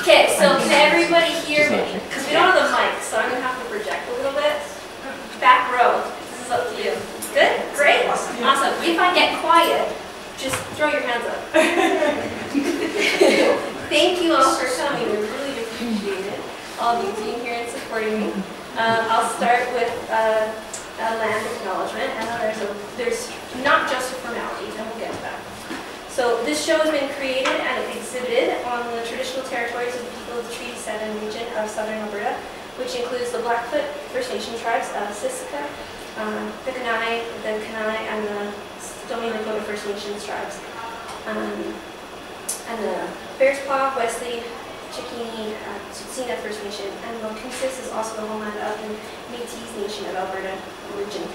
Okay, so can everybody hear me? Because we don't have the mic, so I'm going to have to project a little bit. Back row, this is up to you. Good? Great? Awesome. If I get quiet, just throw your hands up. Thank you all for coming. We really appreciate it. All of you being here and supporting me. I'll start with a land acknowledgement, and there's not just a formality, and we'll get to that. So this show has been created and exhibited on the traditional territories of the people of the Treaty 7 region of southern Alberta, which includes the Blackfoot First Nation tribes of Siksika, the Kainai, and the Stoney Nakoda First Nations tribes, and the Bearspaw, Wesley, Chikini, Tsuut'ina First Nation, and Mohkinstsis is also the homeland of the Métis Nation of Alberta, Region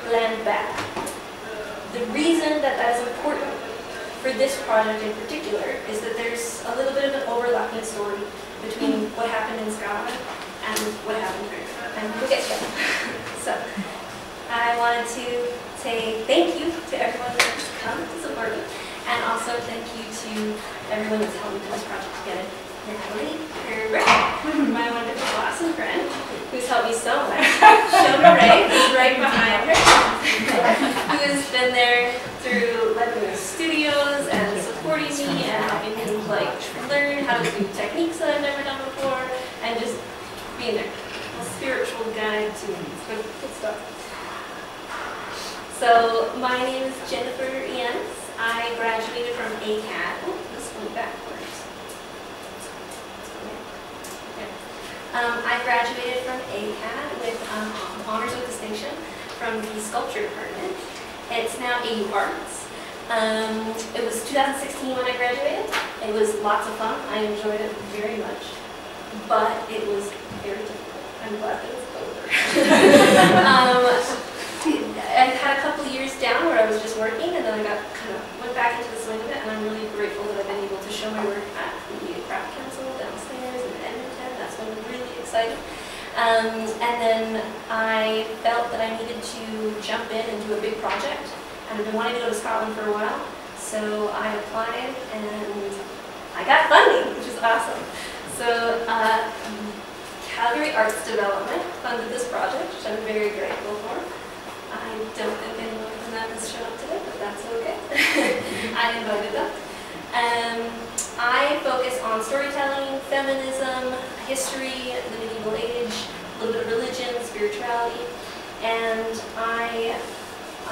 3, land back. The reason that is important for this project in particular is that there's a little bit of an overlapping story between what happened in Scotland and what happened here, and we'll get to that. So, I wanted to say thank you to everyone that's come to support me, and also thank you to everyone that's helped me put this project together. Natalie, my wonderful boss and friend, who's helped me so much. Shona Ray, who's right behind her, who has been there through letting me studios and supporting me and helping me learn how to do techniques that I've never done before, and just being there, a spiritual guide to me. It's good stuff. So my name is Jennifer Ians. I graduated from ACAD. Oh, this went backwards. I graduated from ACAD with honors with distinction from the sculpture department. It's now AU Arts. It was 2016 when I graduated. It was lots of fun. I enjoyed it very much, but it was very difficult. I'm glad that it's over. I had a couple of years down where I was just working, and then I went back into the swing of it, and I'm really grateful that I've been able to show my work at the Craft Council downstairs in Edmonton. That's been really exciting. And then I felt that I needed to jump in and do a big project, and I've been wanting to go to Scotland for a while, so I applied, and I got funding, which is awesome. So Calgary Arts Development funded this project, which I'm very grateful for. I don't think anyone from that has shown up today, but that's okay. I invited them. I focus on storytelling, feminism, history, the medieval age, a little bit of religion, spirituality, and I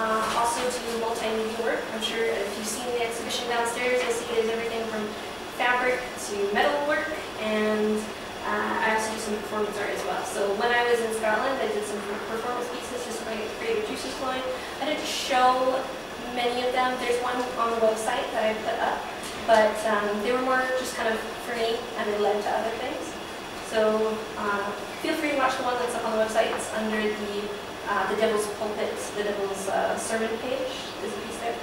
also do multimedia work. I'm sure if you've seen the exhibition downstairs, you'll see there's everything from fabric to metal work, and I also do some performance art as well. So when I was in Scotland, I did some performance pieces just to create a juices flowing. I didn't show many of them. There's one on the website that I put up, but they were more just kind of for me, and they led to other things. So feel free to watch the one that's up on the website. It's under the Devil's Pulpit, the Devil's Sermon page. There's a piece there.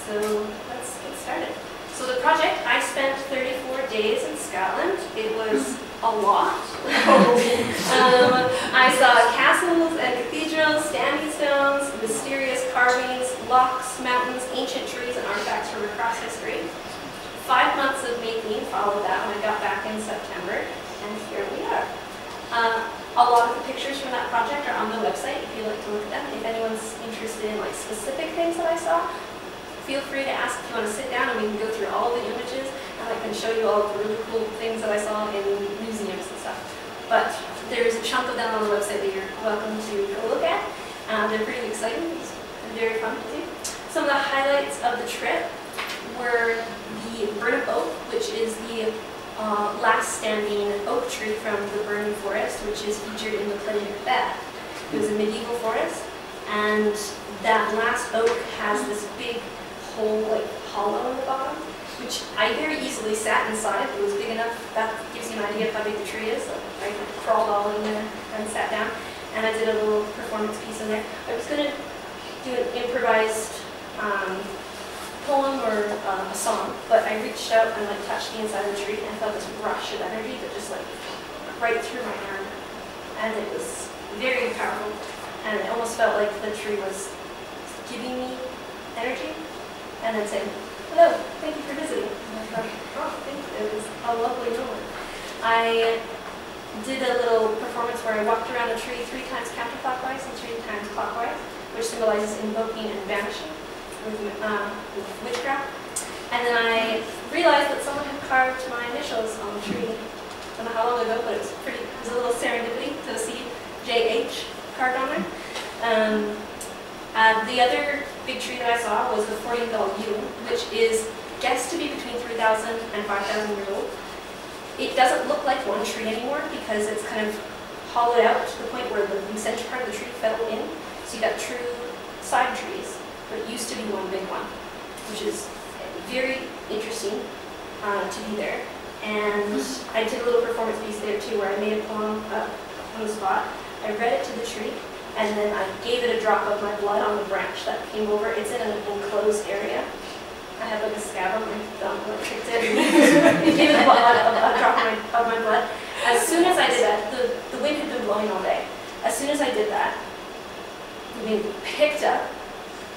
So let's get started. So the project, I spent 34 days in Scotland. It was a lot. I saw castles and cathedrals, standing stones, mysterious carvings, locks, mountains, ancient trees, and artifacts from across history. 5 months of making followed that when I got back in September, and here we are. A lot of the pictures from that project are on the website if you'd like to look at them. If anyone's interested in specific things that I saw, feel free to ask if you want to sit down and we can go through all the images, and I can show you all of the really cool things that I saw in museums and stuff. But there's a chunk of them on the website that you're welcome to go look at. They're pretty exciting and very fun to do. Some of the highlights of the trip were the burnt oak, which is the last standing oak tree from the burning forest, which is featured in the play Macbeth. It was a medieval forest, and that last oak has this big whole hollow in the bottom, which I very easily sat inside. It was big enough. That gives you an idea of how big the tree is. So I crawled all in there and sat down, and I did a little performance piece in there. I was going to do an improvised poem or a song, but I reached out and touched the inside of the tree, and I felt this rush of energy that just right through my arm, and it was very powerful, and it almost felt like the tree was giving me energy and then saying, hello, thank you for visiting. And I thought, oh, thank you, it was a lovely moment. I did a little performance where I walked around the tree 3 times counterclockwise and 3 times clockwise, which symbolizes invoking and banishing with witchcraft. And then I realized that someone had carved my initials on the tree. I don't know how long ago, but it was a little serendipity to see JH carved on there. The other big tree that I saw was the Fortingall yew, which is guessed to be between 3,000 and 5,000 years old. It doesn't look like one tree anymore because it's kind of hollowed out to the point where the center part of the tree fell in. So you got true side trees, but it used to be one big one, which is very interesting to be there. And I did a little performance piece there too, where I made a poem up on the spot. I read it to the tree, and then I gave it a drop of my blood on the branch that came over. It's in an enclosed area. I had like a scab on my thumb when I kicked it. It gave it a drop of my blood. As soon as I did that, the wind had been blowing all day. As soon as I did that, the wind picked up,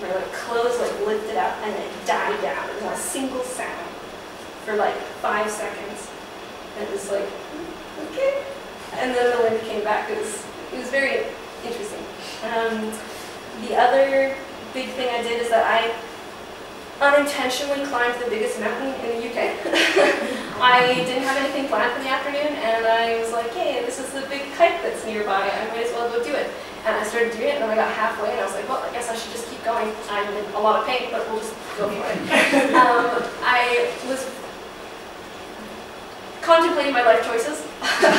my clothes lifted up, and it died down. It was a single sound for like 5 seconds. And it was like, okay. And then the wind came back. It was very interesting. The other big thing I did is that I unintentionally climbed the biggest mountain in the UK. I didn't have anything planned for the afternoon, and I was like, hey, this is the big kite that's nearby. I might as well go do it. And I started doing it, and then I got halfway, and I was like, well, I guess I should just keep going. I'm in a lot of pain, but we'll just go for it. I was contemplating my life choices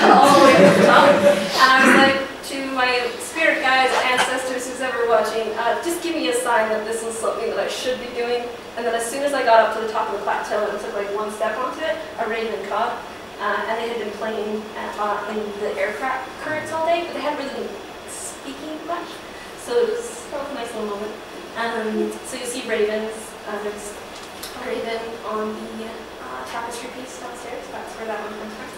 all the way to the top, and I was like, to my spirit guides, ancestors, who's ever watching, just give me a sign that this is something that I should be doing. And then as soon as I got up to the top of the plateau and took like 1 step onto it, a raven caught, and they had been playing in the aircraft currents all day, but they hadn't really been speaking much. So it was a nice little moment. So you see ravens. There's a raven on the tapestry piece downstairs. That's where that one comes from.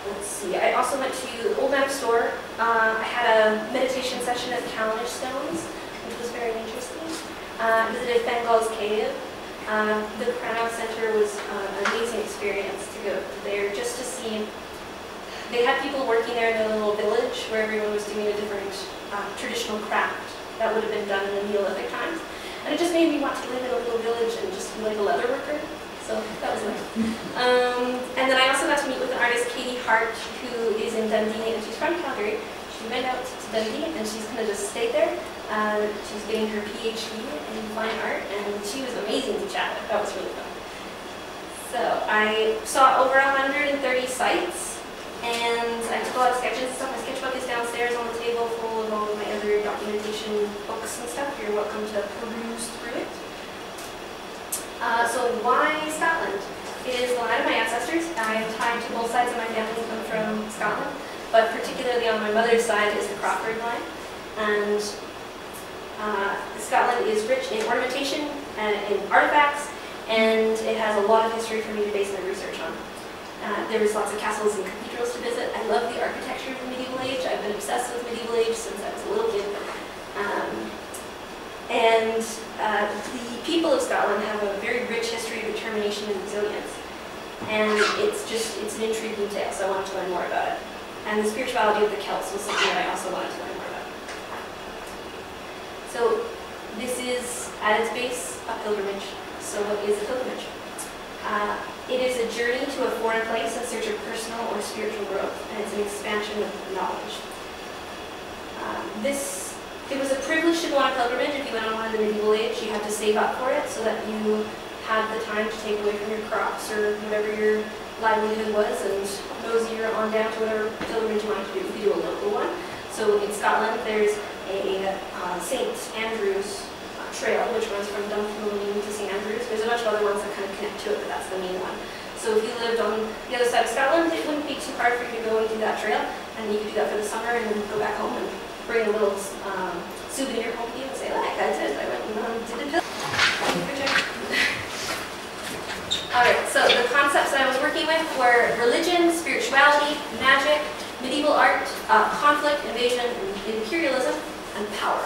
Let's see, I also went to Old Map Store. I had a meditation session at Calendish Stones, which was very interesting. Visited Fengall's Cave. The Pranav Center was an amazing experience to go there just to see. They had people working there in their little village where everyone was doing a different traditional craft that would have been done in the Neolithic times. And it just made me want to live in a little village and just be like a leather worker. So that was nice. And then I also got to meet with an artist, Katie Hart, who is in Dundee, and she's from Calgary. She went out to Dundee, and she's kind of just stayed there. She's getting her PhD in fine art, and she was amazing to chat with. That was really fun. So I saw over 130 sites, and I took a lot of sketches and stuff. My sketchbook is downstairs on the table full of all of my other documentation books and stuff. You're welcome to peruse through it. So why Scotland? It is the land of my ancestors. I'm tied to both sides of my family who come from Scotland, but particularly on my mother's side is the Crawford line. And Scotland is rich in ornamentation and in artifacts, and it has a lot of history for me to base my research on. There was lots of castles and cathedrals to visit. I love the architecture of the medieval age. I've been obsessed with medieval age since I was a little kid. The people of Scotland have a very rich history of determination and resilience. And it's an intriguing tale, so I wanted to learn more about it. And the spirituality of the Celts was something that I also wanted to learn more about. So this is, at its base, a pilgrimage. So what is a pilgrimage? It is a journey to a foreign place in search of personal or spiritual growth, and it's an expansion of knowledge. It was a privilege to go on a pilgrimage. If you went on one in the medieval age, you had to save up for it so that you had the time to take away from your crops or whatever your livelihood was and mosey on down to whatever pilgrimage you wanted to do. You could do a local one. So in Scotland, there's a St. Andrew's trail, which runs from Dunfermline to St. Andrews. There's a bunch of other ones that kind of connect to it, but that's the main one. So if you lived on the other side of Scotland, it wouldn't be too hard for you to go and do that trail, and you could do that for the summer and then go back home and bring a little souvenir home with you and say, like I did, I went and did a pilgrimage. Alright, so the concepts that I was working with were religion, spirituality, magic, medieval art, conflict, invasion, imperialism, and power.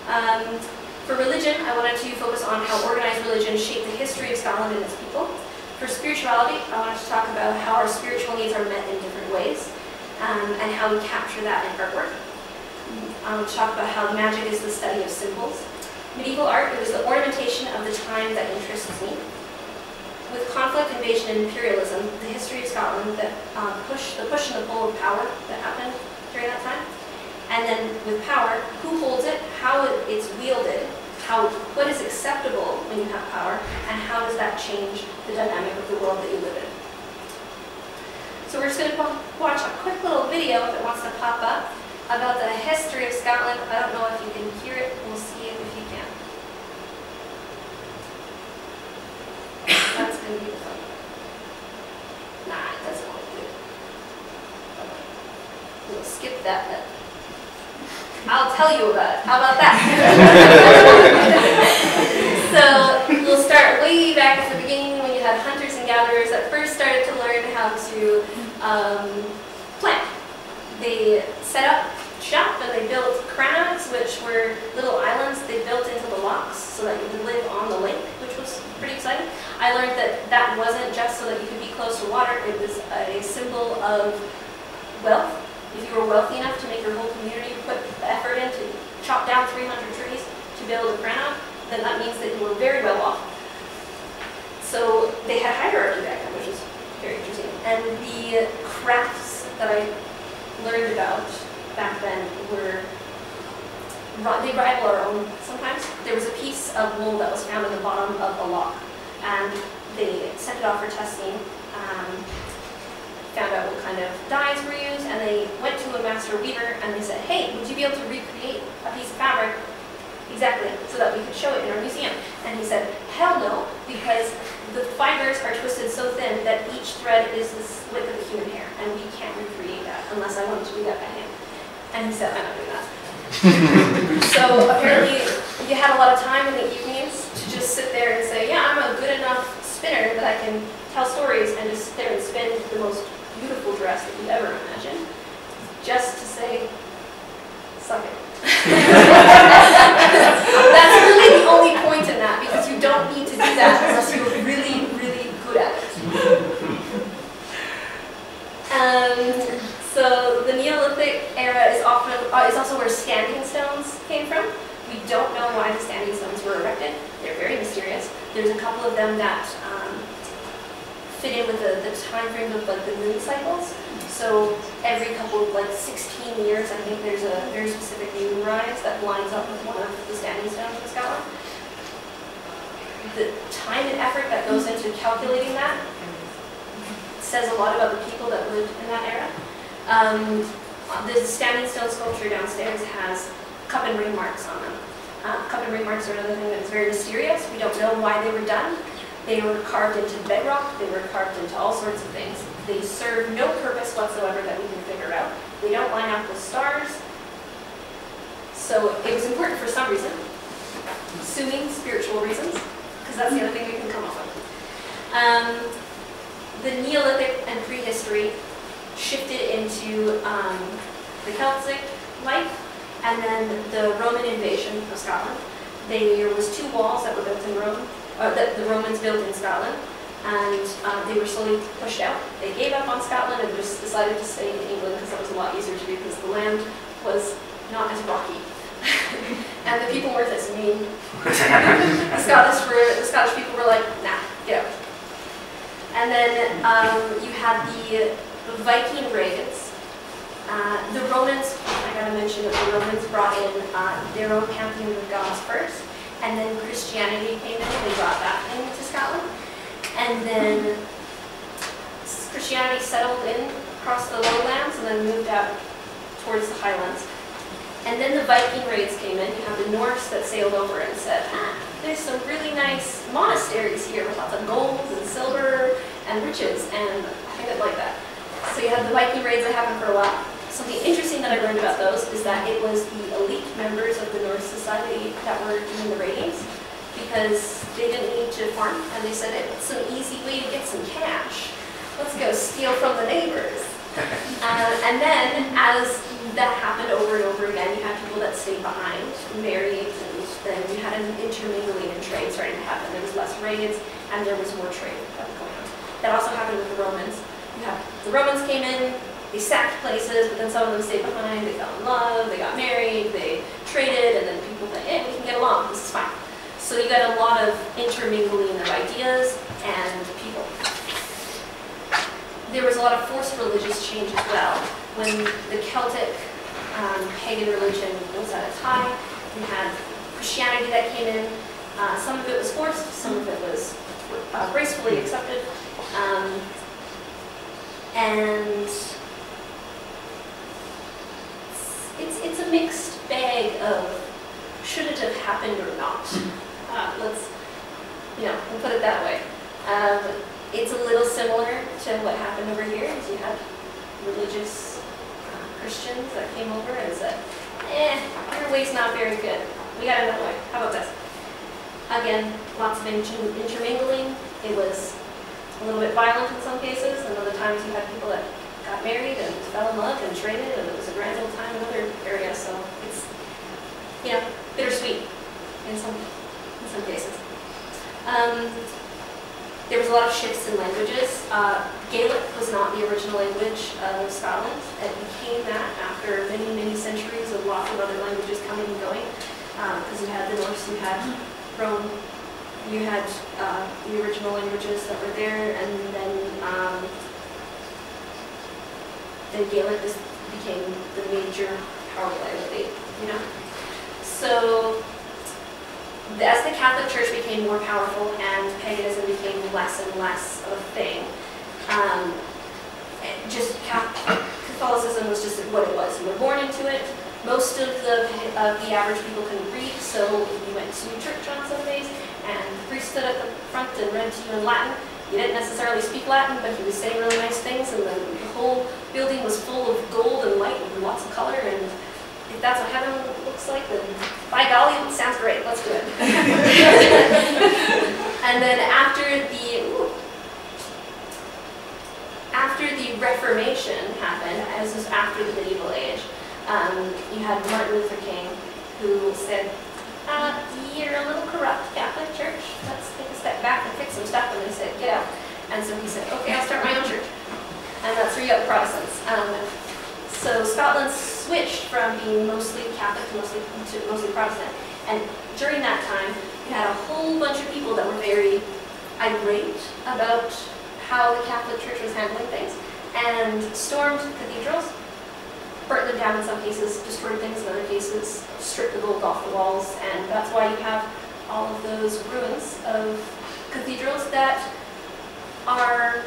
For religion, I wanted to focus on how organized religion shaped the history of Scotland and its people. For spirituality, I wanted to talk about how our spiritual needs are met in different ways, and how we capture that in artwork. I want to talk about how magic is the study of symbols. Medieval art, it was the ornamentation of the time that interests me. With conflict, invasion, and imperialism, the history of Scotland, the push and the pull of power that happened during that time. And then with power, who holds it, how it's wielded, what is acceptable when you have power, and how does that change the dynamic of the world that you live in. So we're just going to watch a quick little video, if it wants to pop up, about the history of Scotland. I don't know if you can hear it. We'll see it if you can. That's going to be the fun. Nah, it doesn't want to do it. We'll skip that bit. I'll tell you about it. How about that? So we'll start way back at the beginning when you had hunters and gatherers that first started to learn how to plant. They set up shop and they built crannogs, which were little islands they built into the locks so that you could live on the lake, which was pretty exciting. I learned that that wasn't just so that you could be close to water, it was a symbol of wealth. If you were wealthy enough to make your whole community put the effort in to chop down 300 trees to build a crannog, then that means that you were very well off. So they had hierarchy back then, which is very interesting. And the crafts that I learned about back then were, they rival our own sometimes. There was a piece of wool that was found in the bottom of a lock, and they sent it off for testing, found out what kind of dyes were used, and they went to a master weaver and they said, hey, would you be able to recreate a piece of fabric exactly so that we could show it in our museum? And he said, hell no, because the fibers are twisted so thin that each thread is the width of a human hair, and we can't recreate that unless I wanted to do that by hand. And he said, I'm not doing that. So apparently you had a lot of time in the evenings to just sit there and say, yeah, I'm a good enough spinner that I can tell stories, and just sit there and spin the most beautiful dress that you ever imagined, just to say, suck it. That's really the only point in that, because you don't need to do that unless you're really, really good at it. So the Neolithic era is also where standing stones came from. We don't know why the standing stones were erected. They're very mysterious. There's a couple of them that fit in with the time frame of like the moon cycles. So every couple of 16 years, I think there's a very specific moon rise that lines up with one of the standing stones in Scotland. The time and effort that goes into calculating that says a lot about the people that lived in that era. The standing stone sculpture downstairs has cup and ring marks on them. Cup and ring marks are another thing that is very mysterious. We don't know why they were done. They were carved into bedrock. They were carved into all sorts of things. They serve no purpose whatsoever that we can figure out. They don't line up with stars. So it was important for some reason. Assuming spiritual reasons, because that's the other thing we can come up with. The Neolithic and prehistory shifted into the Celtic life, and then the Roman invasion of Scotland. There was 2 walls that were built in Rome, that the Romans built in Scotland, and they were slowly pushed out. They gave up on Scotland and just decided to stay in England because that was a lot easier to do because the land was not as rocky. And the people weren't as mean. The Scottish people were like, nah, get out. And then you had the Viking raids. The Romans, I gotta mention that the Romans brought in their own pantheon of gods first, and then Christianity came in and they brought that into Scotland. And then Christianity settled in across the lowlands and then moved out towards the highlands. And then the Viking raids came in. You have the Norse that sailed over and said, there's some really nice monasteries here with lots of gold and silver and riches, and I didn't like that. So you had the Viking raids that happened for a while. Something interesting that I learned about those is that it was the elite members of the Norse society that were doing the raidings because they didn't need to farm, and they said it's an easy way to get some cash. Let's go steal from the neighbors. And then, as that happened over and over again, you had people that stayed behind, married, and then you had an intermingling in trade starting to happen. There was less raids, and there was more trade that was going on. That also happened with the Romans. The Romans came in, they sacked places, but then some of them stayed behind, they fell in love, they got married, they traded, and then people thought, hey, we can get along, this is fine. So you got a lot of intermingling of ideas and people. There was a lot of forced religious change as well. When the Celtic pagan religion was at its high, you had Christianity that came in. Some of it was forced, some of it was gracefully accepted. And it's a mixed bag of should it have happened or not. We'll put it that way. It's a little similar to what happened over here, as you had religious Christians that came over and said, your way's not very good. We got another way. How about this? Again, lots of intermingling. It was a little bit violent in some cases, and other times you had people that got married and fell in love and traded, and it was a grand old time in other areas. So it's, bittersweet in some cases. There was a lot of shifts in languages. Gaelic was not the original language of Scotland. It became that after many, many centuries of lots of other languages coming and going. Because you had the Norse, you had Rome, you had the original languages that were there, and then Gaelic just became the major powerful language, So as the Catholic Church became more powerful and paganism became less and less of a thing, Catholicism was just what it was. You were born into it. Most of the average people couldn't read, so you went to church on Sundays, and the priest stood at the front and read to you in Latin. You didn't necessarily speak Latin, but he was saying really nice things, and then the whole building was full of gold and light and lots of color, and if that's what heaven looks like, then by golly, it sounds great, let's do it. And then after the Reformation happened, as was after the medieval age, you had Martin Luther King, who said, you're a little corrupt, Catholic Church, let's take a step back and fix some stuff, and they said, get out. And so he said, okay, I'll start my own church. And that's where you got the Protestants. So Scotland switched from being mostly Catholic to mostly Protestant. And during that time, you had a whole bunch of people that were very irate about how the Catholic Church was handling things, and stormed cathedrals, burnt them down in some cases, destroyed things in other cases, stripped the gold off the walls, and that's why you have all of those ruins of cathedrals that are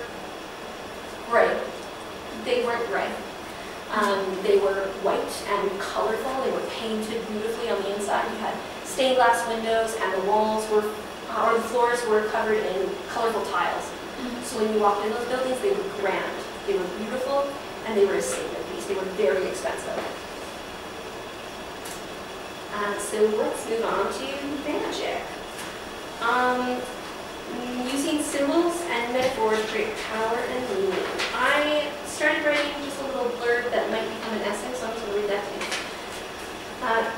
gray. They weren't gray. They were white and colorful. They were painted beautifully on the inside. You had stained glass windows, and the walls were, or the floors were covered in colorful tiles. So when you walked in those buildings, they were grand. They were beautiful, and they were a statement piece. They were very expensive. So let's move on to magic. Using symbols and metaphors to create power and meaning. I started writing just a little blurb that might become an essay, so I'm just going to read that to you.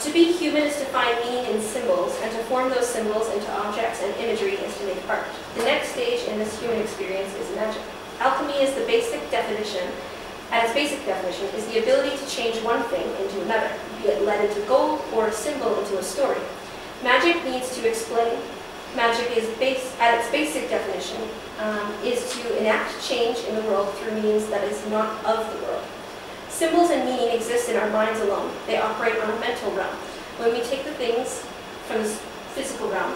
To be human is to find meaning in symbols, and to form those symbols into objects and imagery is to make art. The next stage in this human experience is magic. Alchemy is the basic definition. At its basic definition is the ability to change one thing into another, be it lead into gold or a symbol into a story. Magic needs to explain. Magic is at its basic definition is to enact change in the world through means that is not of the world. Symbols and meaning exist in our minds alone. They operate on a mental realm. When we take the things from the physical realm,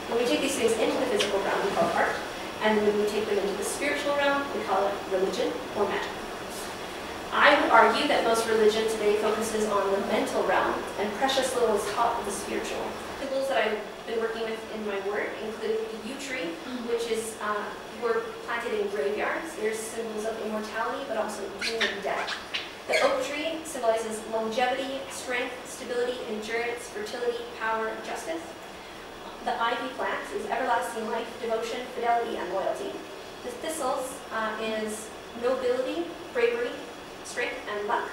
when we take these things into the physical realm, we call it art. And when we take them into the spiritual realm, we call it religion or magic. I would argue that most religion today focuses on the mental realm, and precious little is taught of the spiritual. Symbols that I've been working with in my work include the yew tree, which is were planted in graveyards. There's symbols of immortality, but also doom and death. The oak tree symbolizes longevity, strength, stability, endurance, fertility, power, and justice. The ivy plant is everlasting life, devotion, fidelity, and loyalty. The thistles is nobility, bravery, strength, and luck.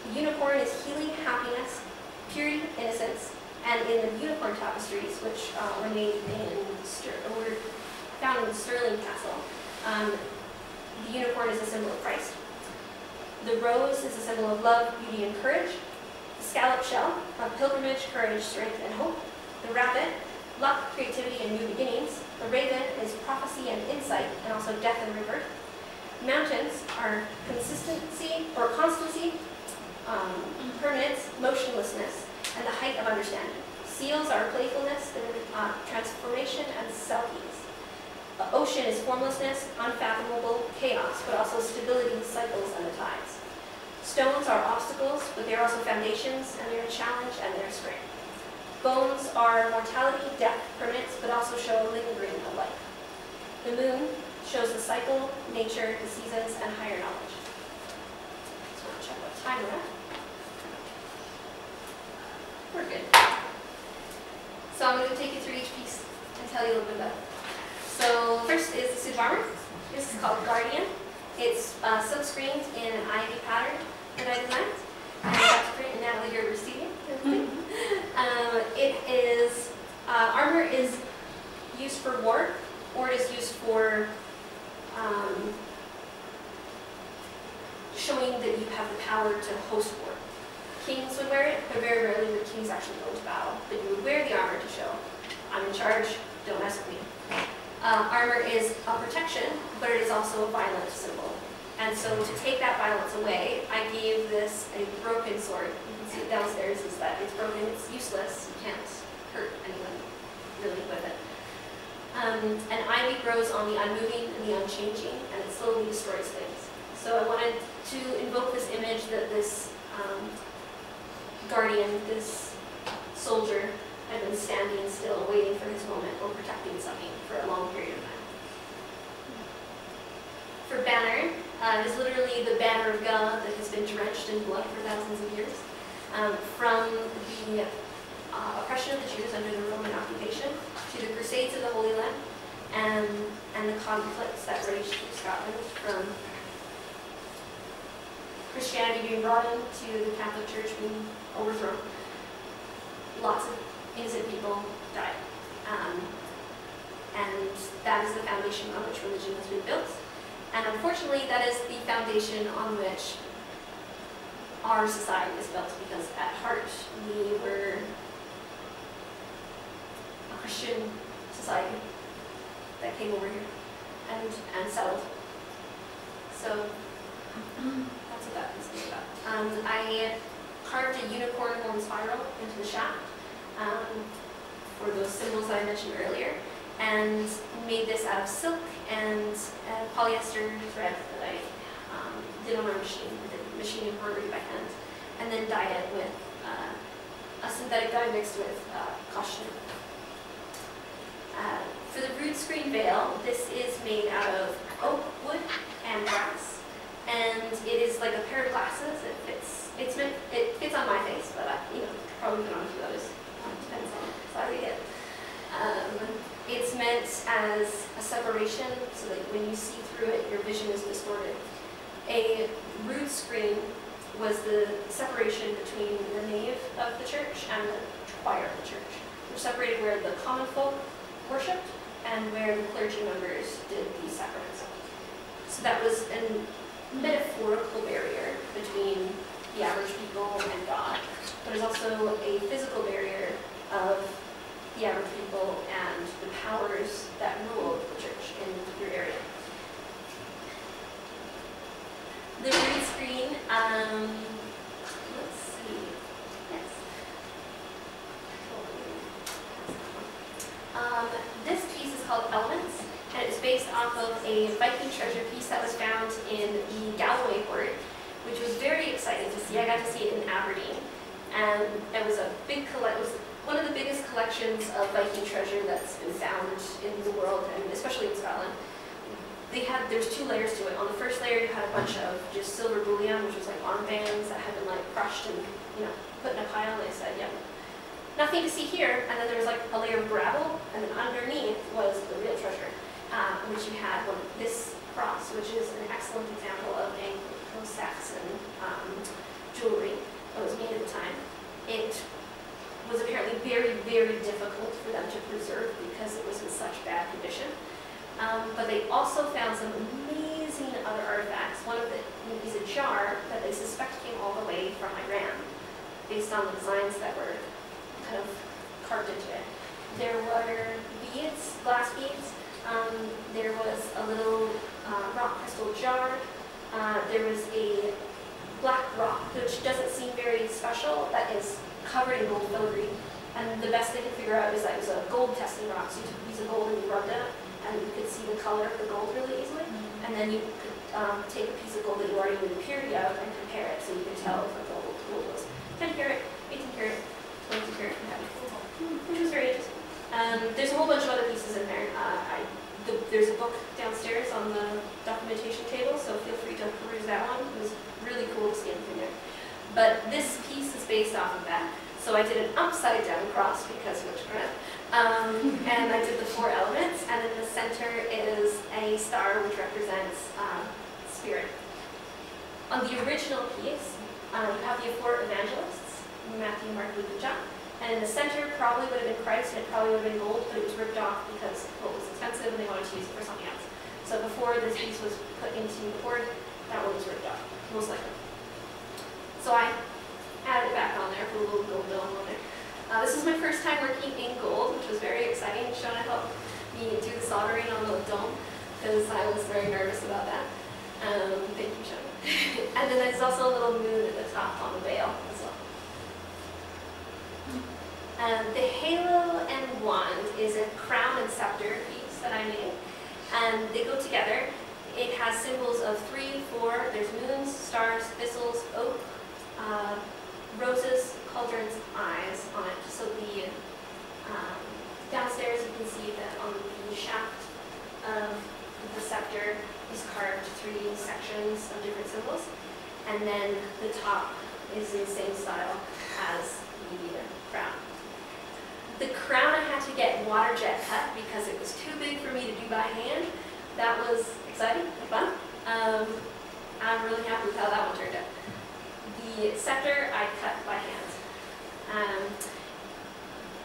The unicorn is healing, happiness, purity, innocence, and in the unicorn tapestries, which were made were found in Stirling Castle, the unicorn is a symbol of Christ. The rose is a symbol of love, beauty, and courage. The scallop shell, of pilgrimage, courage, strength, and hope. The rabbit, luck, creativity, and new beginnings. The raven is prophecy and insight, and also death and rebirth. Mountains are consistency or constancy, permanence, motionlessness, and the height of understanding. Seals are playfulness, transformation, and selkies. The ocean is formlessness, unfathomable chaos, but also stability, cycles, and the tides. Stones are obstacles, but they're also foundations, and they're a challenge, and they're strength. Bones are mortality, death, permanence, but also show a lingering of life. The moon shows the cycle, nature, the seasons, and higher knowledge. So we'll check what time we're at. We're good. So I'm going to take you through each piece and tell you a little bit about it. So first is the suit of armor. This is called Guardian. It's silk screened in an ivy pattern that I designed. And I got to print in Natalie Gerber's studio. It is, armor is used for war, or it is used for showing that you have the power to host war. Kings would wear it, but very rarely would kings actually go to battle. But you would wear the armor to show, I'm in charge, don't mess with me. Armor is a protection, but it is also a violent symbol. And so to take that violence away, I gave this a broken sword. You can see it downstairs, is that it's broken, it's useless, you can't hurt anyone really with it. And ivy grows on the unmoving and the unchanging, and it slowly destroys things. So I wanted to invoke this image that this guardian, this soldier, had been standing still, waiting for his moment, or protecting something for a long period of time. For banner, it is literally the banner of God that has been drenched in blood for thousands of years. From the oppression of the Jews under the Roman occupation, to the Crusades of the Holy Land, and the conflicts that raged through Scotland, from Christianity being brought into the Catholic Church being overthrown. Lots of innocent people died. And that is the foundation on which religion has been built. And unfortunately, that is the foundation on which our society is built, because at heart, we were a Christian society that came over here and settled. So that's what that piece is about. I carved a unicorn horn spiral into the shaft for those symbols that I mentioned earlier, and made this out of silk and polyester thread that I did on my machine. I did machine embroidery by hand, and then dyed it with a synthetic dye mixed with caution. For the root screen veil, this is made out of oak wood and brass, and it is like a pair of glasses. It fits on my face, but probably fit on a few others. Depends on the size you get. It's meant as a separation, so that when you see through it, your vision is distorted. A rood screen was the separation between the nave of the church and the choir of the church, which separated where the common folk worshipped and where the clergy members did the sacraments. So that was a metaphorical barrier between the average people and God, but it's also a physical barrier of the average people and the powers that rule the church in your area. The rood screen, let's see, yes. This piece is called Elements, and it's based off of a Viking treasure piece that was found in the Galloway Hoard, which was very exciting to see. I got to see it in Aberdeen, and it was a big it was one of the biggest collections of Viking treasure that's been found in the world, and especially in Scotland. There's two layers to it. On the first layer, you had a bunch of just silver bullion, which was like armbands that had been like crushed and put in a pile. And they said, "Yep, nothing to see here." And then there was like a layer of gravel, and then underneath was the real treasure, which you had this cross, which is an excellent example of Anglo-Saxon jewelry that was made at the time. It was apparently very, very difficult for them to preserve because it was in such bad condition. But they also found some amazing other artifacts. One of them is a jar that they suspect came all the way from Iran, based on the designs that were kind of carved into it. There were beads, glass beads. There was a little rock crystal jar. There was a black rock, which doesn't seem very special, that is covered in gold filigree. And the best they could figure out is that it was a gold testing rock. So you took a piece of gold and you rubbed it, and you could see the color of the gold really easily. And then you could take a piece of gold that you already knew the purity of and compare it, so you could tell if the gold was 10 karat, 18 karat, 22 karat, which was very interesting. There's a whole bunch of other pieces in there. There's a book downstairs on the documentation table, so feel free to peruse that one. It was really cool to scan through there. But this piece is based off of that. So I did an upside down cross because witchcraft. And I did the 4 elements, and in the center is a star which represents spirit. On the original piece, you have the 4 evangelists, Matthew, Mark, Luke, and John. And in the center probably would have been Christ, and it probably would have been gold, but it was ripped off because gold was expensive and they wanted to use it for something else. So before this piece was put into the board, that one was ripped off, most likely. So I added it back on there, put a little gold dome on there. This is my first time working in gold, which was very exciting. Shona helped me do the soldering on the dome because I was very nervous about that. Thank you, Shona. And then there's also a little moon at the top on the veil as well. The halo and wand is a crown and scepter piece that I made, and they go together. It has symbols of 3, 4, there's moons, stars, thistles, oak, roses, cauldrons, eyes on it. So the downstairs you can see that on the shaft of the scepter is carved 3 sections of different symbols, and then the top is in the same style as the crown. The crown I had to get water jet cut because it was too big for me to do by hand. That was exciting and fun. I'm really happy with how that one turned out. The scepter I cut by hand.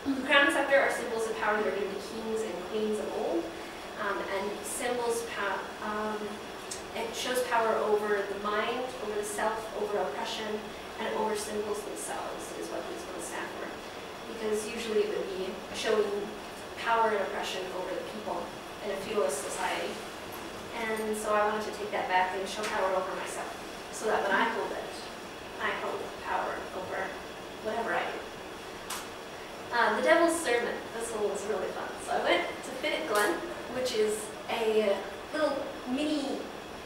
The crown and scepter are symbols of power that are given to kings and queens of old. And symbols, it shows power over the mind, over the self, over oppression, and over symbols themselves is what these ones stand for. Because usually it would be showing power and oppression over the people in a feudalist society. And so I wanted to take that back and show power over myself, so that when I hold it, I hold power over whatever I do. The Devil's Servant, this one was really fun. So I went to Finnick Glen, which is a little mini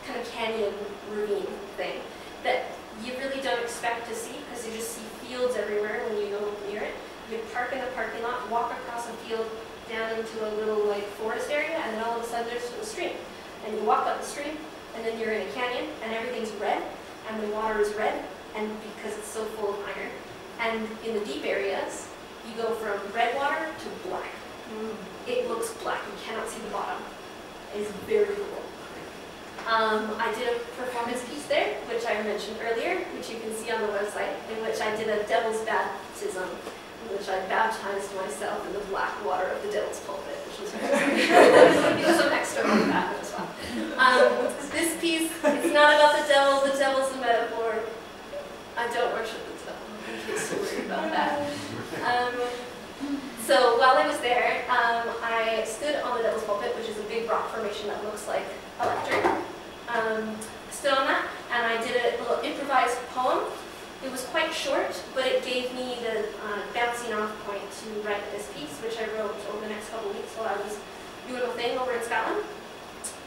kind of canyon ravine thing that you really don't expect to see because you just see fields everywhere when you go near it. You park in the parking lot, walk across a field down into a little like forest area, and then all of a sudden there's a stream. And you walk up the stream, and then you're in a canyon, and everything's red, and the water is red, and because it's so full of iron. And in the deep areas, you go from red water to black. It looks black, you cannot see the bottom. It's very cool. I did a performance piece there, which I mentioned earlier, which you can see on the website, in which I did a devil's baptism, in which I baptized myself in the black water of the devil's pulpit, which was very it was some extra on that as well. This piece, it's not about the devil's a metaphor. I don't worship the devil, in case you're worried about that. So while I was there, I stood on the devil's pulpit, which is a big rock formation that looks like electric. Stood on that, and I did a little improvised poem. It was quite short, but it gave me the bouncing off point to write this piece, which I wrote over the next couple of weeks while I was doing a thing over in Scotland.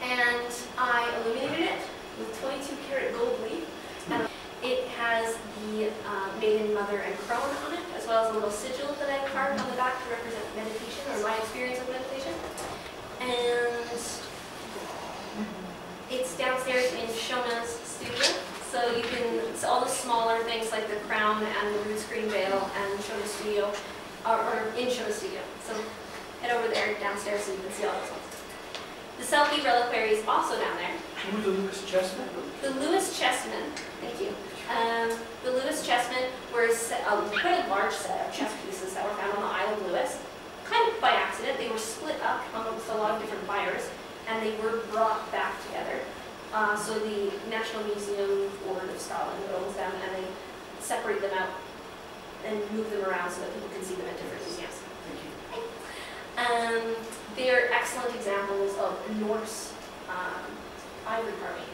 And I illuminated it with 22 karat gold leaf. And it has the maiden, mother, and crone on it, as well as a little sigil that I carved on the back to represent meditation, or my experience of meditation. And it's downstairs in Shona's studio. So you can, it's all the smaller things like the crown and the root screen veil and Shona's studio are in Shona's studio. So head over there downstairs so you can see all those ones. The Selkie reliquary is also down there. Who was the Lewis Chessman? The Lewis Chessmen, thank you. The Lewis Chessmen were quite a large set of chess pieces that were found on the Isle of Lewis. Kind of by accident, they were split up amongst a lot of different buyers, and they were brought back together. So the National Museum Board of Scotland owns them, and they separate them out and move them around so that people can see them at different museums. Thank you. They're excellent examples of Norse ivory carving.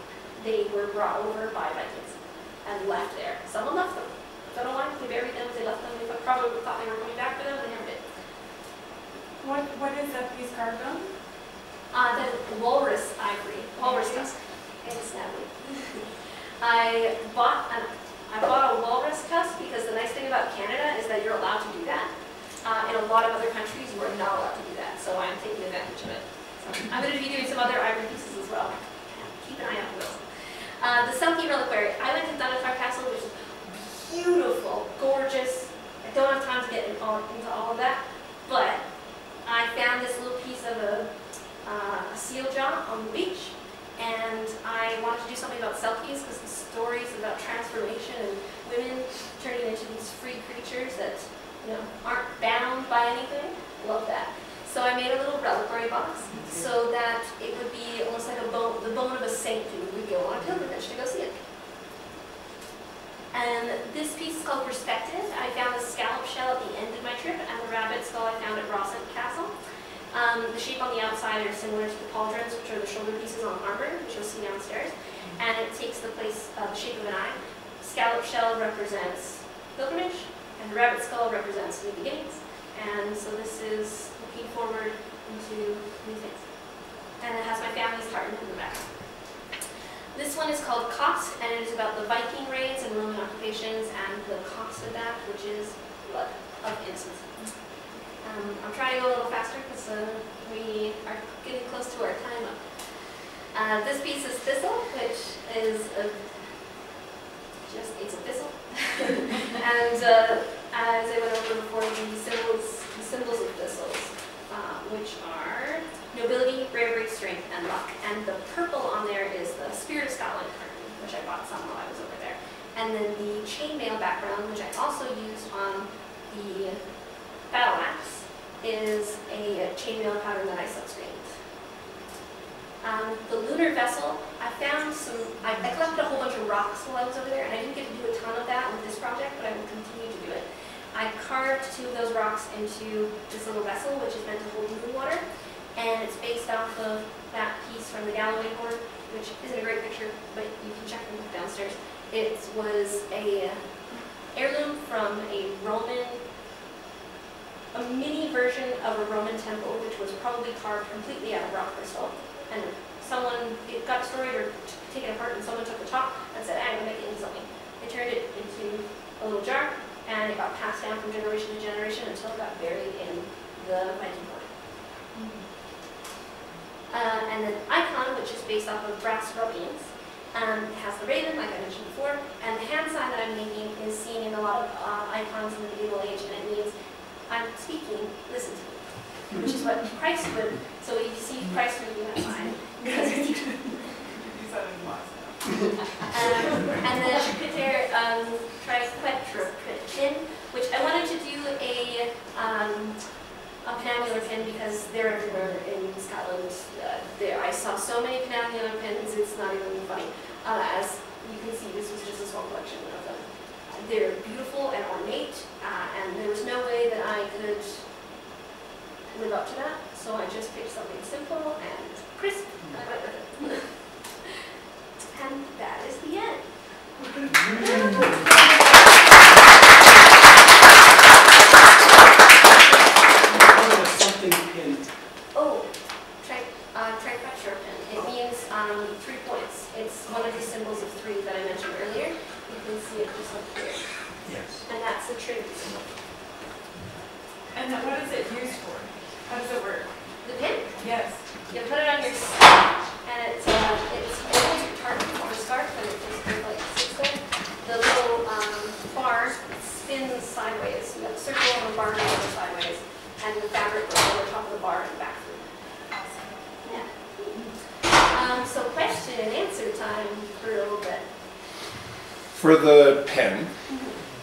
They were brought over by Vikings and left there. Someone left them. Don't know why. They buried them. They left them. They probably thought they were coming back for them. They never did. What is that piece carved on? The walrus ivory. Walrus tusk. It's snappy. I bought a walrus tusk because the nice thing about Canada is that you're allowed to do that. In a lot of other countries, you are not allowed to do that, so I'm taking advantage of it. So I'm going to be doing some other ivory pieces as well. Keep an eye out for those. The Selkie Reliquary. I went to Dunnottar Castle, which is beautiful, gorgeous. I don't have time to get into all of that, but I found this little piece of a seal jaw on the beach, and I wanted to do something about Selkies because the stories about transformation and women turning into these free creatures that aren't bound by anything. Love that. So I made a little reliquary box so that it would be almost like the bone of a saint who would go on a pilgrimage to go see it. And this piece is called Perspective. I found a scallop shell at the end of my trip, and the rabbit skull I found at Rossett Castle. The shape on the outside are similar to the pauldrons, which are the shoulder pieces on armor, which you'll see downstairs. And it takes the place of the shape of an eye. Scallop shell represents pilgrimage, and the rabbit skull represents new beginnings. And so this is looking forward into new things. And it has my family's tartan in the back. This one is called Kost, and it is about the Viking raids and Roman occupations and the cost of that, which is blood of innocence. I'm trying to go a little faster because we are getting close to our time up. This piece is Thistle, which is it's a thistle. And as I went over before, the symbols of thistles, which are nobility, bravery, strength, and luck. And the purple on there is the Spirit of Scotland curtain, which I bought some while I was over there. And then the chainmail background, which I also used on the battle axe, is a chainmail pattern that I silkscreened. The lunar vessel, I collected a whole bunch of rocks while I was over there, and I didn't get to do a ton of that with this project, but I will continue to do it. I carved 2 of those rocks into this little vessel, which is meant to hold moon water, and it's based off of that piece from the Galloway board, which isn't a great picture, but you can check them downstairs. It was a heirloom from a mini version of a Roman temple, which was probably carved completely out of rock crystal. And it got destroyed or taken apart, and someone took the top and said, I'm going to make it into something. They turned it into a little jar, and it got passed down from generation to generation until it got buried in the Viking board. And then Icon, which is based off of brass rubbings, has the raven, like I mentioned before, and the hand sign that I'm making is seen in a lot of icons in the medieval age, and it means I'm speaking, listen to me, which is what Christ would. So if you see Christ reading that sign, and then Jupiter triquetropin, which I wanted to do a penamular pin because they're everywhere in Scotland. I saw so many penamular pins, it's not even funny. As you can see, this was just a small collection of them. They're beautiful and ornate, and there was no way that I could live up to that, so I just picked something simple and crisp, and I went with it. And that is the end. Something pin. Oh, triquetropin. It means 3 points. It's one of the symbols of 3 that I mentioned earlier. You can see it just up here. Yes. And that's the Trinity symbol. And what is it used for? How does it work? The pin? Yes. You put it on your scarf, and it holds your target on the scarf, and it just kind of like sits there. The little bar spins sideways. You have a circle on the bar and goes sideways, and the fabric goes over top of the bar and back through. Yeah. So question question and answer time for a little bit. For the pen,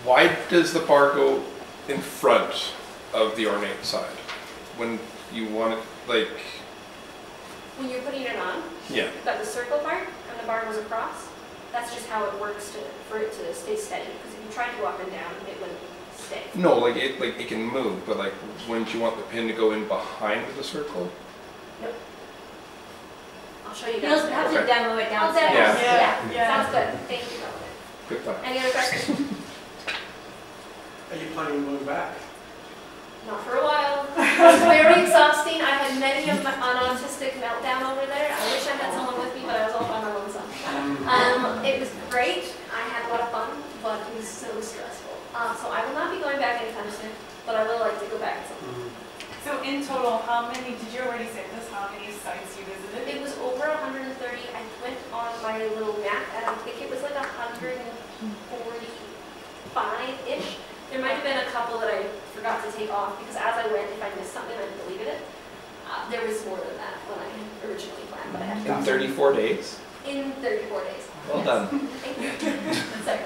why does the bar go in front of the ornate side? When you want it, like, When you're putting it on, yeah. you've got the circle part and the bar goes across. That's just how it works for it to stay steady. Because if you tried to go up and down, it wouldn't stay. No, like it can move, but like, wouldn't you want the pin to go in behind the circle? Nope. I'll show you You'll guys. have to Okay. demo it I'll downstairs. demo. Yeah. Yeah. Sounds good. Thank you, Melvin. Good thought. Any other questions? Are you planning on going back? Not for a while. It was very exhausting. I had many of an autistic meltdown over there. I wish I had someone with me, but I was all by my lonesome. It was great. I had a lot of fun, but it was so stressful. So I will not be going back anytime soon, but I will like to go back at some point. So in total, how many, did you already say this, how many sites you visited? It was over 130. I went on my little map, and I think it was like 145-ish. There might have been a couple that I forgot to take off, because as I went, if I missed something, I deleted it. There was more than that when I originally planned, but I had to go. In 34 days? In 34 days. Well Yes. done. Thank you. Sorry.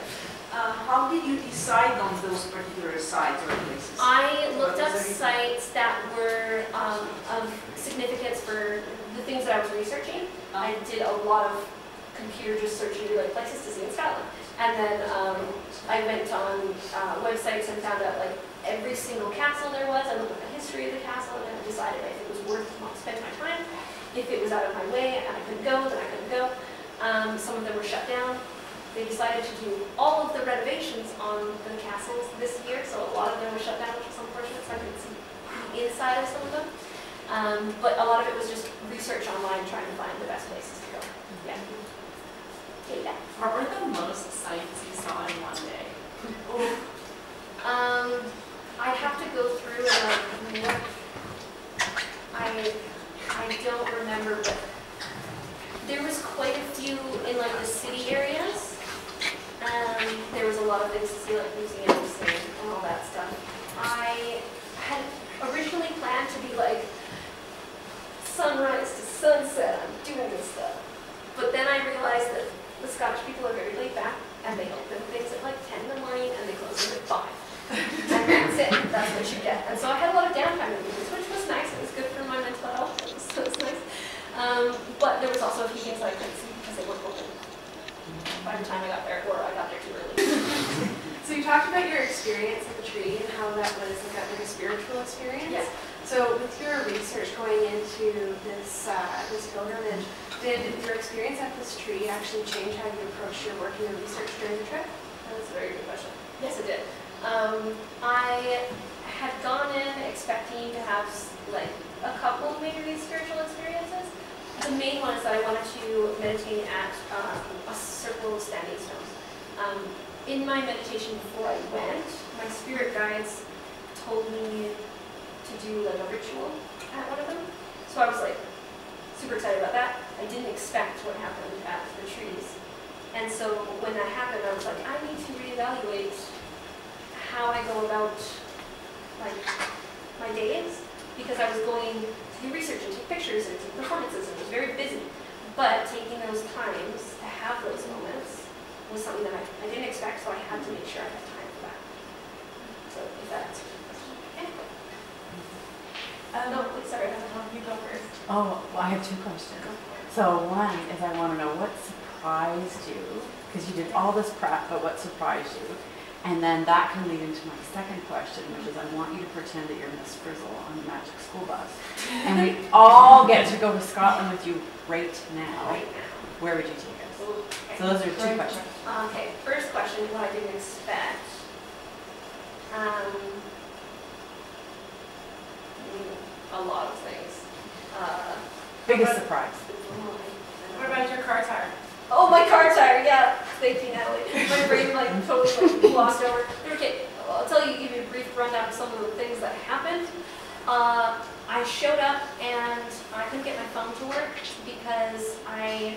How did you decide on those particular sites or places? I looked up Was there sites that were of significance for the things that I was researching. I did a lot of computer just searching like places to see in Scotland. And then I went on websites and found out like every single castle there was. I looked at the history of the castle and I decided if it was worth spending my time. If it was out of my way and I couldn't go, then I couldn't go. Some of them were shut down. They decided to do all of the renovations on the castles this year, so a lot of them were shut down, which was unfortunate, so I couldn't see the inside of some of them. But a lot of it was just research online, trying to find the best places to go. Yeah. Yeah. What were the most sites you saw in one day? I'd have to go through and look. I don't remember, but there was quite a few in like the city areas. There was a lot of things to see, like museums and all that stuff. I had originally planned to be like sunrise to sunset, I'm doing this stuff. But then I realized that the Scottish people are very laid back and they open things at like 10 in the morning and they close them at 5. And that's it, that's what you get. And so I had a lot of downtime in meetings, which was nice, it was good for my mental health, so it was nice. But there was also a few things that I couldn't see because they weren't open by the time I got there, or I got there too early. So you talked about your experience at the tree and how that was like a spiritual experience. Yes. So with your research going into this this pilgrimage, did your experience at this tree actually change how you approached your work and your research during the trip? That's a very good question. Yes, it did. I had gone in expecting to have like a couple maybe spiritual experiences. The main one is that I wanted to meditate at a circle of standing stones. In my meditation before I went, my spirit guides told me to do like a ritual at one of them. So I was like super excited about that. I didn't expect what happened at the trees. And so when that happened, I was like, I need to reevaluate how I go about like my days, because I was going to do research and take pictures and take performances and it was very busy. But taking those times to have those moments was something that I didn't expect, so I had to make sure I had time for that. So if that answers your question. Okay. No, please, sorry. You go first. Oh, well, I have two questions. So one is I want to know what surprised you, because you did all this prep, but what surprised you? And then that can lead into my second question, which is I want you to pretend that you're Miss Frizzle on the Magic School Bus. And we all get to go to Scotland with you right now. Right now. Where would you take us? Okay. So those are two questions. Okay, first question, what I didn't expect. A lot of things. Biggest surprise. What about your car tire? Oh, my car tire, yeah. Thank you, Natalie. My brain like totally like glossed over. Okay, I'll tell you, give you a brief rundown of some of the things that happened. I showed up and I couldn't get my phone to work because I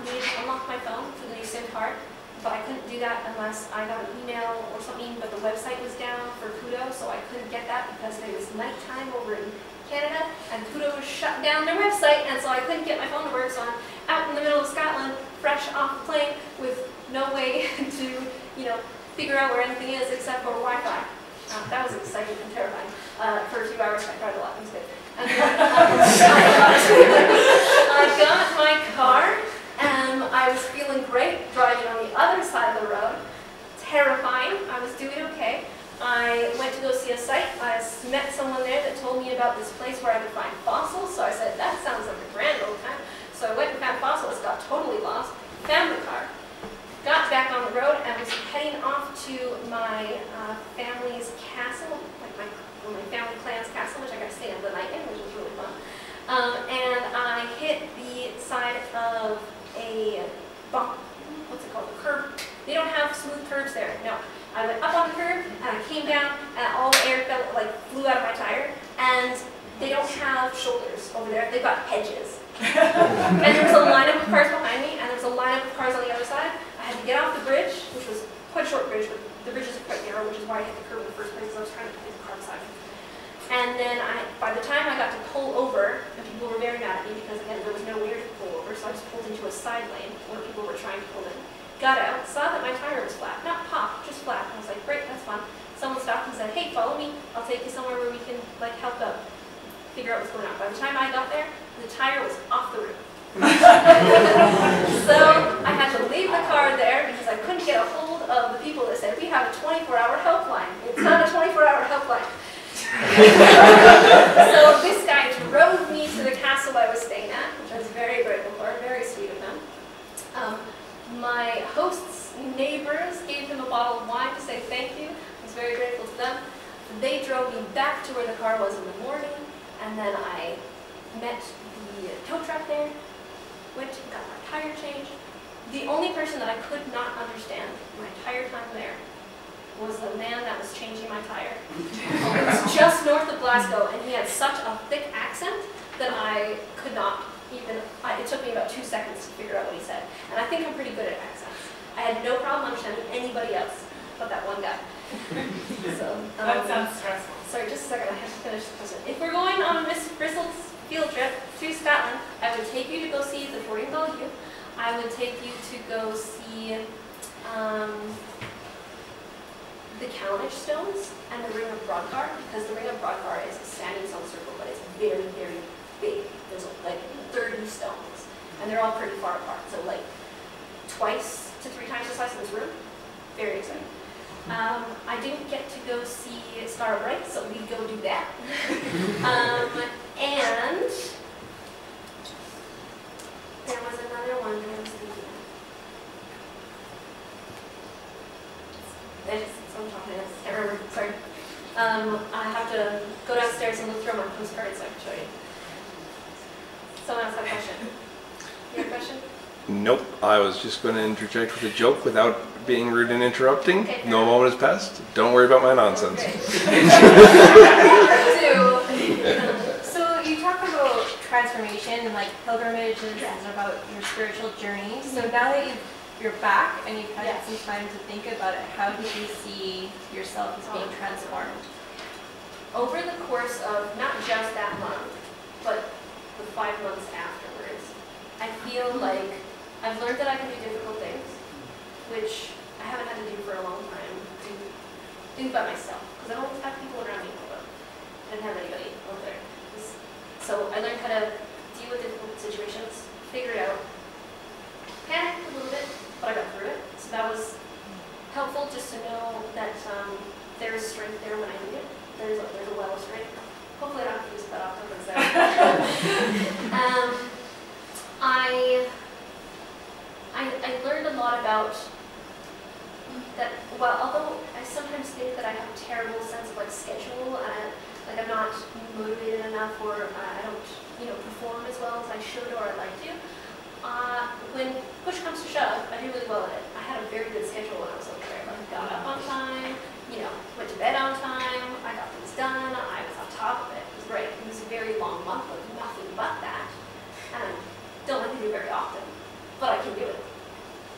needed to unlock my phone for the new SIM card. But I couldn't do that unless I got an email or something, but the website was down for Kudo, so I couldn't get that because it was nighttime over in Canada, and Kudo was shut down their website, and so I couldn't get my phone to work, so I'm out in in the middle of Scotland, fresh off the plane, with no way to, figure out where anything is except for Wi-Fi. That was exciting and terrifying. For a few hours, I cried a lot. It was good. And then, I got my car, and I was feeling great driving on the other side of the road. Terrifying. I was doing okay. I went to go see a site. I met someone there that told me about this place where I could find fossils. So I said, that sounds like a grand old time. So I went and found fossils, got totally lost, found the car, got back on the road, and was heading off to my family's castle, like my family clan's castle, which I got to stay the night in, which was really fun. And I hit the side of a bump. What's it called? A curb. They don't have smooth curbs there. No. I went up on the curb, and I came down, and all the air flew out of my tire. And they don't have shoulders over there. They've got hedges. And there was a lineup of cars behind me, and there was a lineup of cars on the other side. I had to get off the bridge, which was quite a short bridge, but the bridges are quite narrow, which is why I hit the curb in the first place, because I was trying to get the car beside me. And then by the time I got to pull over, and people were very mad at me because, again, there was nowhere to pull over, so I just pulled into a side lane where people were trying to pull in. Got out, saw that my tire was flat. Not popped, just flat. And I was like, great, that's fun. Someone stopped and said, hey, follow me. I'll take you somewhere where we can help out, figure out what's going on. By the time I got there, the tire was off the roof. So I had to leave the car there because I couldn't get a hold of the people that said, we have a 24-hour helpline. It's not a 24-hour helpline. So this guy drove me to the castle I was staying at, which I was very grateful for, very sweet of him. My host's neighbors gave him a bottle of wine to say thank you. I was very grateful to them. They drove me back to where the car was in the morning, and then I met the tow truck there, went and got my tire changed. The only person that I could not understand my entire time there was the man that was changing my tire. It was just north of Glasgow, and he had such a thick accent that I could not even, it took me about 2 seconds to figure out what he said. And I think I'm pretty good at accents. I had no problem understanding anybody else but that one guy. So, That sounds stressful. Sorry, just a second, I have to finish the question. If we're going on a Miss Bristol's field trip to Scotland, I would take you to go see the Fortingall Yew. I would take you to go see the Callanish stones and the Ring of Brodgar, because the Ring of Brodgar is a standing stone circle, but it's very, very big. There's like 30 stones, and they're all pretty far apart. So like 2 to 3 times the size of this room. Very exciting. I didn't get to go see Skara Brae, so we go do that. And there was another one that I was thinking of. It's on top of it. I can't remember. Sorry. I have to go downstairs and look through my postcards so I can show you. Someone else have a question? You have a question? Nope, I was just going to interject with a joke without being rude and interrupting. Okay, No moment has passed. Don't worry about my nonsense. Okay. So you talk about transformation and like pilgrimages Yeah. and about your spiritual journey. So now that you're back and you've had Yeah. some time to think about it, how do you see yourself as being transformed? Over the course of not just that month, but the 5 months afterwards, I feel like I've learned that I can do difficult things, which I haven't had to do for a long time, do by myself, because I don't always have people around me, although I didn't have anybody over there. So I learned how to deal with difficult situations, figure it out, panicked a little bit, but I got through it. So that was helpful just to know that there is strength there when I need it. There's a well of strength. Hopefully I don't have to use that often, but I learned a lot about that. Well, although I sometimes think that I have a terrible sense of like schedule, and like I'm not motivated enough, or I don't, perform as well as I should or I'd like to. When push comes to shove, I do really well at it. I had a very good schedule when I was over there. Like, I got up on time, went to bed on time, I got things done, I was on top of it. It was great. It was a very long month of nothing but that. And I don't like to do it very often, but I can do it.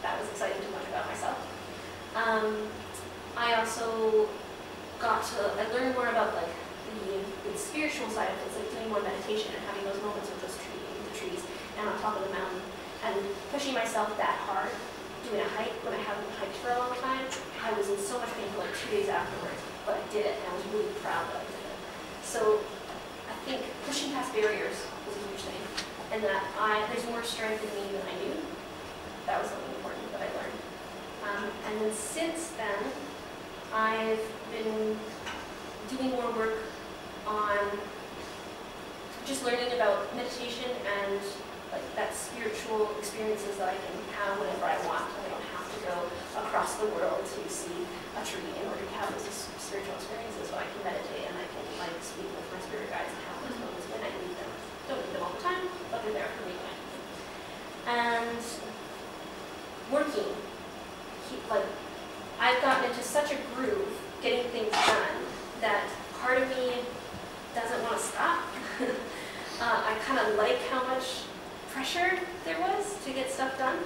That was exciting to learn about myself. I also I learned more about like the spiritual side of things, like doing more meditation and having those moments with the trees and on top of the mountain. and pushing myself that hard, doing a hike when I haven't hiked for a long time, I was in so much pain for like 2 days afterwards, but I did it, and I was really proud that I did it. So I think pushing past barriers was a huge thing, and that there's more strength in me than I knew. That was something important that I learned. And then since then, I've been doing more work on just learning about meditation and like that spiritual experiences that I can have whenever I want. I don't have to go across the world to see a tree in order to have those spiritual experiences. So I can meditate and I can like speak with my spirit guides and have those moments when I need them. Don't need them all the time, but they're there for me when I need them. And working, like I've gotten into such a groove getting things done that part of me doesn't want to stop. I kind of like how much pressure there was to get stuff done.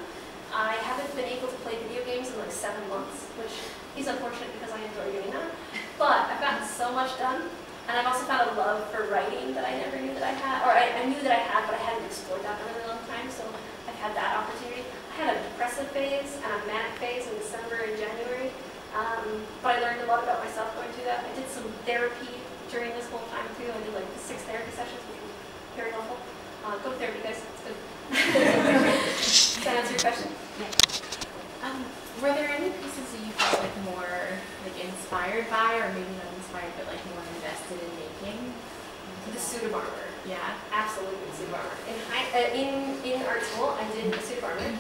I haven't been able to play video games in like 7 months, which is unfortunate because I enjoy doing that. But I've gotten so much done, and I've also found a love for writing that I never knew that I had, or I knew that I had, but I hadn't explored that in a really long time, so I've had that opportunity. I had a depressive phase and a manic phase in December and January, but I learned a lot about myself going through that. I did some therapy during this whole time too. I did like 6 therapy sessions, which was very helpful. Go to therapy, guys. It's good. Does that answer your question? Were there any pieces that you felt like more like inspired by, or maybe not inspired, but like more invested in making? The suit of armor. Yeah. Absolutely, the suit of armor. In art school, I did the suit of armor.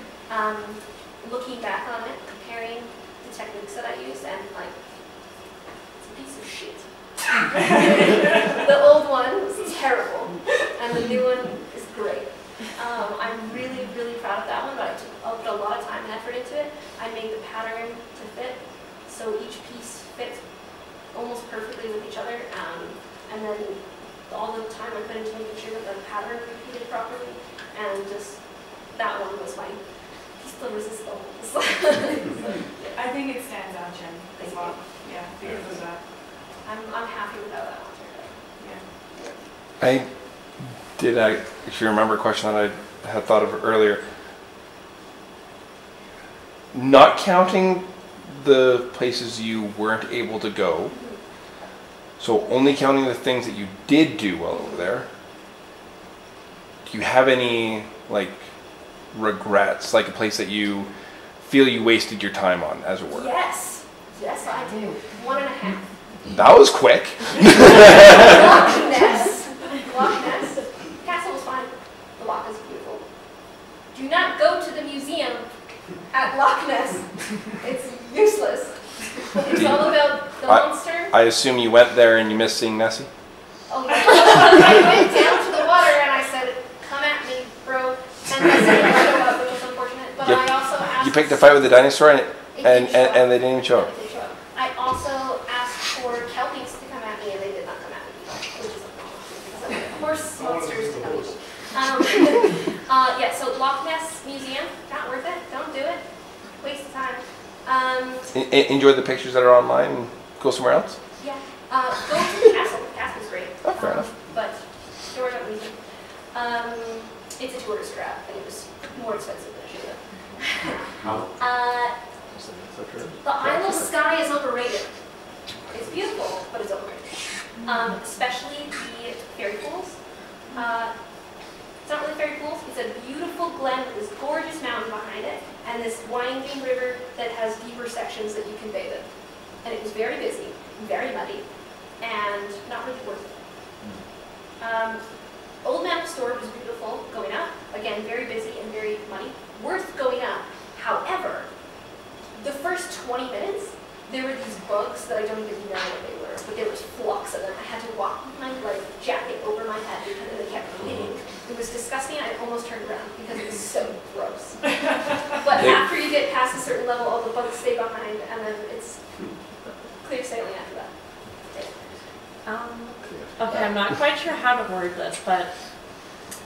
Looking back on it, comparing the techniques that I used, and like, it's a piece of shit. The old one was terrible, and the new one is great. I'm really, really proud of that one, but I put a lot of time and effort into it. I made the pattern to fit, so each piece fits almost perfectly with each other, and then all the time I put into making sure that the pattern repeated properly, and just that one was my piece de resistance. I think it stands out, Jen, as well. Yeah, because of that. I'm happy with how that one turned out. Yeah. I did actually remember a question that I had thought of earlier. Not counting the places you weren't able to go, so only counting the things that you did do well over there, do you have any like regrets, like a place that you feel you wasted your time on, as it were? Yes, I do. 1.5. That was quick. Loch Ness. Castle was fine. The loch is beautiful. Do not go to the museum at Loch Ness. It's useless. It's all about the monster. I assume you went there and you missed seeing Nessie? Oh, yeah. I went down to the water and I said, "Come at me, bro." And Nessie didn't show up, which was unfortunate. But Yep. I also asked. You picked a fight with the dinosaur and It didn't show up. they didn't even show up. It didn't show up. I also asked for kelpies to come at me, and they did not come at me, which is because I wanted horse monsters to come at me. Yeah, so Loch Ness Museum, not worth it. Don't do it. Waste of time. Enjoy the pictures that are online and go somewhere else? Yeah. Go to the castle. The castle's great. Oh, fair enough. But George Museum. It's a tourist trap, and it was more expensive than it should have. The Isle of Skye is overrated. It's beautiful, but it's overrated. Especially the fairy pools. It's not really fairy pools. It's a beautiful glen with this gorgeous mountain behind it, and this winding river that has deeper sections that you can bathe in. And it was very busy, very muddy, and not really worth it. Old Map Store was beautiful going up. Again, very busy and very muddy. Worth going up. However, the first 20 minutes, there were these bugs that I don't even know what they were, but there was flux of them. I had to walk with my jacket over my head because they kept eating. It was disgusting. I almost turned around because it was so gross. But after you get past a certain level, all the bugs stay behind, and then it's clear sailing after that. Okay, I'm not quite sure how to word this, but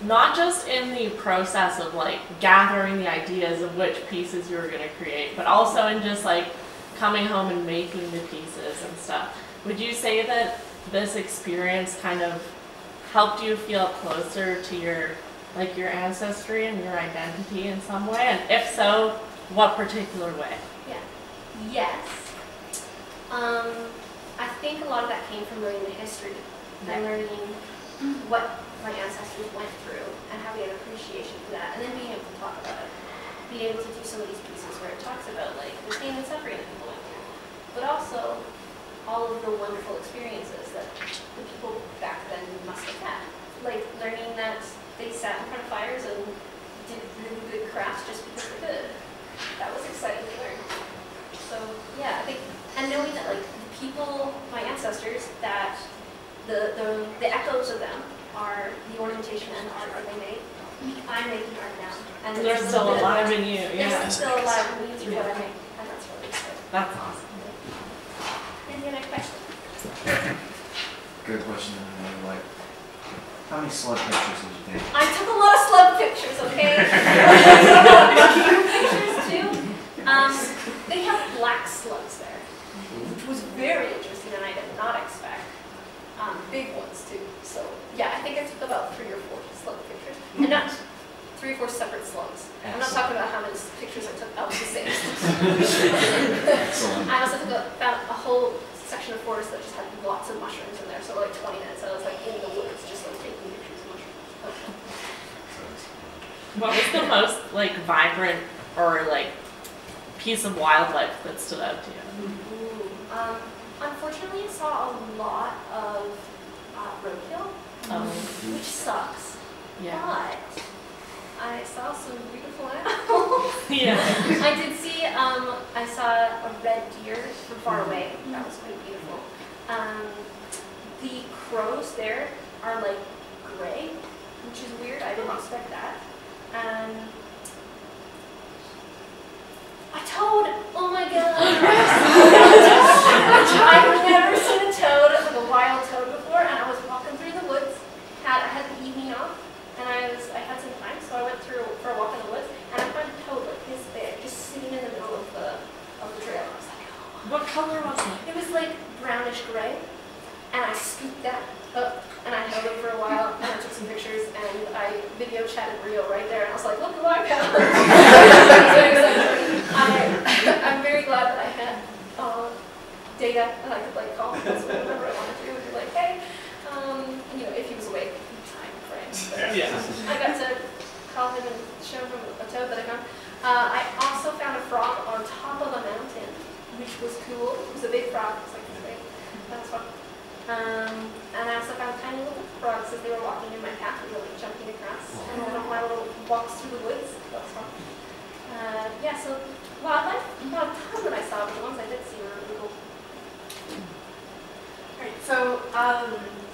not just in the process of like gathering the ideas of which pieces you were going to create, but also in just like coming home and making the pieces and stuff. Would you say that this experience kind of helped you feel closer to your like your ancestry and your identity in some way? And if so, what particular way? Yes. I think a lot of that came from learning the history and learning what my ancestors went through and having an appreciation for that, and then being able to talk about it. Being able to do some of these pieces where it talks about like the pain and suffering that people went through, but also all of the wonderful experiences that the people back then must have had. Like learning that they sat in front of fires and did really good crafts just because they could. That was exciting to learn. So yeah, I think, and knowing that like the people, my ancestors, that the echoes of them are the ornamentation and the art that they made. I'm making art now, and They're there's a still little bit of alive that. in you, They're yeah. still alive in me through what I make, and that's really exciting. That's awesome. Any other questions? Good question. Like, how many slug pictures did you take? I took a lot of slug pictures, okay? I took a lot of pictures too. They have black slugs there, which was very interesting, and I did not expect. Big ones too. So yeah, I think I took about 3 or 4 slug pictures, and not 3 or 4 separate slugs. I'm not talking about how many pictures I took. That was the same. Excellent. I also found a whole section of forest that just had lots of mushrooms in there. So like 20 minutes, I was like in the woods, just like taking pictures of mushrooms. What was the most like vibrant or like piece of wildlife that stood out to you? Ooh, unfortunately, I saw a lot of roadkill, which sucks. Yeah. But I saw some beautiful animals. Yeah. I did see, I saw a red deer from far away. That was quite beautiful. The crows there are like gray, which is weird. I didn't expect that. A toad! Oh my god! I've never seen a toad, like a wild toad before, and I was walking through the woods. I had the evening off, and I had some time, so I went through for a walk in the woods, and I found a toad like this big, just sitting in the middle of the trail. I was like, oh. What color was it? It was like brownish gray, and I scooped that up, and I held it for a while, and I took some pictures, and I video chatted Rio right there, and I was like, look who I found. I'm very glad that I had data that I could like call whenever I wanted to, and be like, hey, you know, if he was awake, time frame. But Yeah. I got to call him and show him a toad that I found. I also found a frog on top of a mountain, which was cool. It was a big frog, it was like this big. That was fun. And I also found tiny little frogs as they were walking in my path, and like jumping across. And one of my little walks through the woods. That was fun. Yeah, so wildlife, not a ton that I saw, but the ones I did see were really cool. Alright, so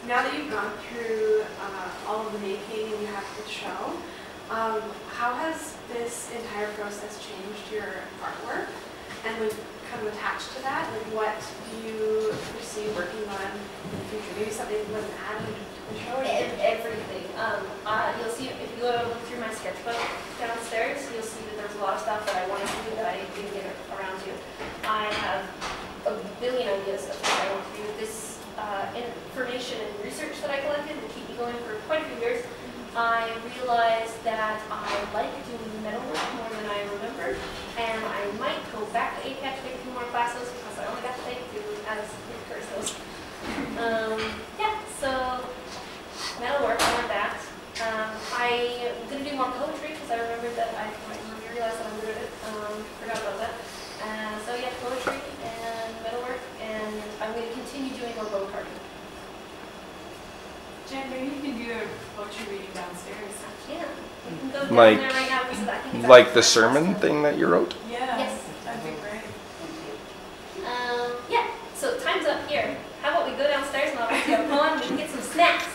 now that you've gone through all of the making and you have the show, how has this entire process changed your artwork? And like kind of attached to that, like what do you foresee working on in the future? Maybe something that wasn't added to the show? Everything. You'll see, if you go to look through my sketchbook downstairs, you'll see that there's a lot of stuff that I wanted to do that I didn't get around to. I have a billion ideas of what I want to do. This information and research that I collected will keep me going for quite a few years. I realized that I like doing metalwork more than I remembered, and I might go back to APAC to take a few more classes because I only got to take 2 as Curse knows. Yeah, so metalwork, I want that. I'm going to do more poetry because I remembered that I realized that I'm good at it. Forgot about that. So yeah, poetry and metalwork, and I'm going to continue doing more bone carving. Jen, maybe you can do a poetry reading downstairs. Yeah, we can go down Like- there right now because I think it's Like the actually- sermon thing that you wrote? Yeah. Yes. That'd be great. Yeah, so time's up here. How about we go downstairs and I'll write you a poem and we can get some snacks?